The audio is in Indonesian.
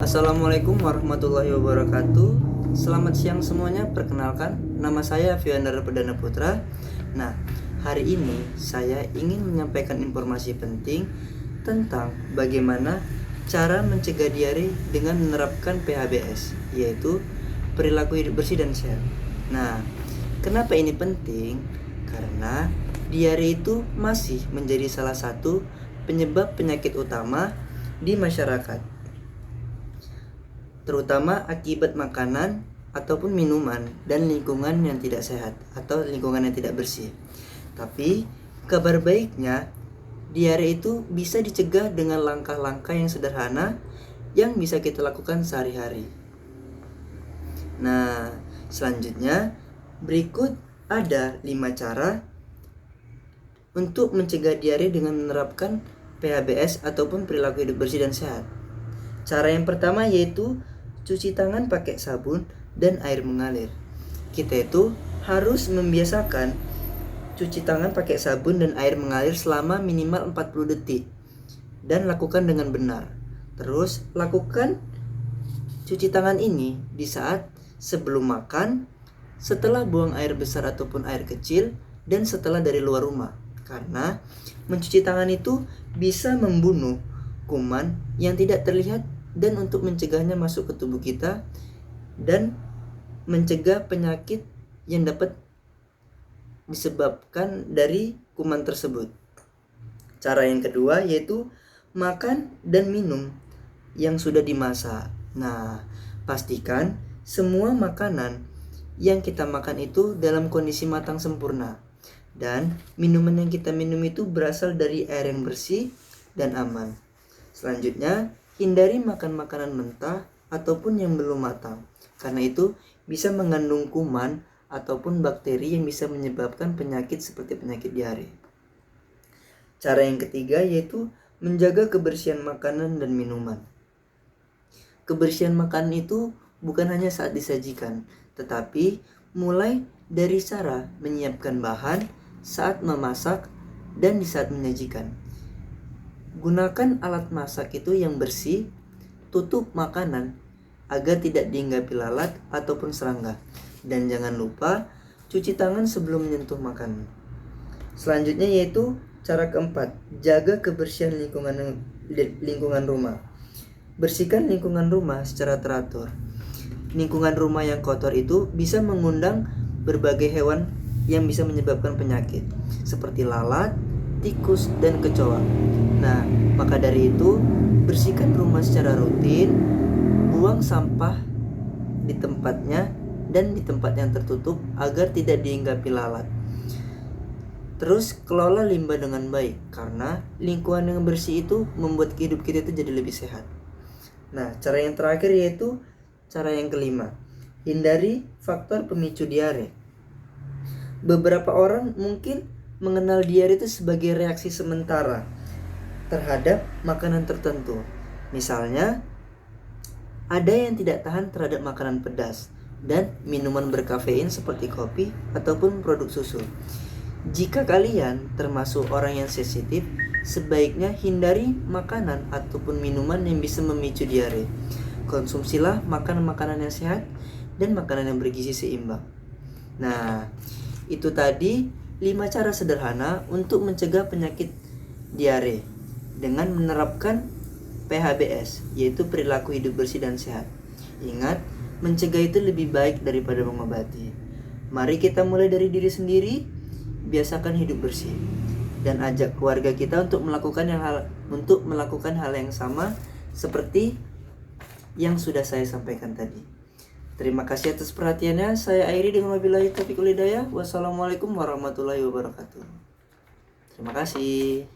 Assalamualaikum warahmatullahi wabarakatuh. Selamat siang semuanya. Perkenalkan, nama saya Fiandar Perdana Putra. Nah, hari ini saya ingin menyampaikan informasi penting tentang bagaimana cara mencegah diare dengan menerapkan PHBS, yaitu perilaku hidup bersih dan sehat. Nah, kenapa ini penting? Karena diare itu masih menjadi salah satu penyebab penyakit utama di masyarakat, terutama akibat makanan ataupun minuman dan lingkungan yang tidak sehat atau lingkungan yang tidak bersih. Tapi kabar baiknya, diare itu bisa dicegah dengan langkah-langkah yang sederhana yang bisa kita lakukan sehari-hari. Nah, selanjutnya berikut ada 5 cara untuk mencegah diare dengan menerapkan PHBS ataupun perilaku hidup bersih dan sehat. Cara yang pertama yaitu cuci tangan pakai sabun dan air mengalir. Kita itu harus membiasakan cuci tangan pakai sabun dan air mengalir selama minimal 40 detik dan lakukan dengan benar. Terus lakukan cuci tangan ini di saat sebelum makan, setelah buang air besar ataupun air kecil, dan setelah dari luar rumah. Karena mencuci tangan itu bisa membunuh kuman yang tidak terlihat dan untuk mencegahnya masuk ke tubuh kita dan mencegah penyakit yang dapat disebabkan dari kuman tersebut. Cara yang kedua yaitu makan dan minum yang sudah dimasak. Nah, pastikan semua makanan yang kita makan itu dalam kondisi matang sempurna, dan minuman yang kita minum itu berasal dari air yang bersih dan aman. Selanjutnya, hindari makan makanan mentah ataupun yang belum matang, karena itu bisa mengandung kuman ataupun bakteri yang bisa menyebabkan penyakit seperti penyakit diare. Cara yang ketiga yaitu menjaga kebersihan makanan dan minuman. Kebersihan makanan itu bukan hanya saat disajikan, tetapi mulai dari cara menyiapkan bahan, saat memasak, dan di saat menyajikan. Gunakan alat masak itu yang bersih, tutup makanan agar tidak dihinggapi lalat ataupun serangga, dan jangan lupa cuci tangan sebelum menyentuh makanan. Selanjutnya yaitu cara keempat, jaga kebersihan lingkungan rumah. Bersihkan lingkungan rumah secara teratur. Lingkungan rumah yang kotor itu bisa mengundang berbagai hewan yang bisa menyebabkan penyakit seperti lalat, tikus, dan kecoa. Nah, maka dari itu bersihkan rumah secara rutin, buang sampah di tempatnya dan di tempat yang tertutup agar tidak dihinggapi lalat. Terus kelola limbah dengan baik, karena lingkungan yang bersih itu membuat hidup kita itu jadi lebih sehat. Nah, cara yang terakhir yaitu cara yang kelima, hindari faktor pemicu diare. Beberapa orang mungkin mengenal diare itu sebagai reaksi sementara terhadap makanan tertentu. Misalnya, ada yang tidak tahan terhadap makanan pedas dan minuman berkafein seperti kopi ataupun produk susu. Jika kalian termasuk orang yang sensitif, sebaiknya hindari makanan ataupun minuman yang bisa memicu diare. Konsumsilah makanan-makanan yang sehat dan makanan yang bergizi seimbang. Nah, itu tadi 5 cara sederhana untuk mencegah penyakit diare dengan menerapkan PHBS, yaitu perilaku hidup bersih dan sehat. Ingat, mencegah itu lebih baik daripada mengobati. Mari kita mulai dari diri sendiri, biasakan hidup bersih, dan ajak keluarga kita untuk melakukan hal yang sama seperti yang sudah saya sampaikan tadi. Terima kasih atas perhatiannya. Saya akhiri dengan wabillahi taufiq wal hidayah. Wassalamualaikum warahmatullahi wabarakatuh. Terima kasih.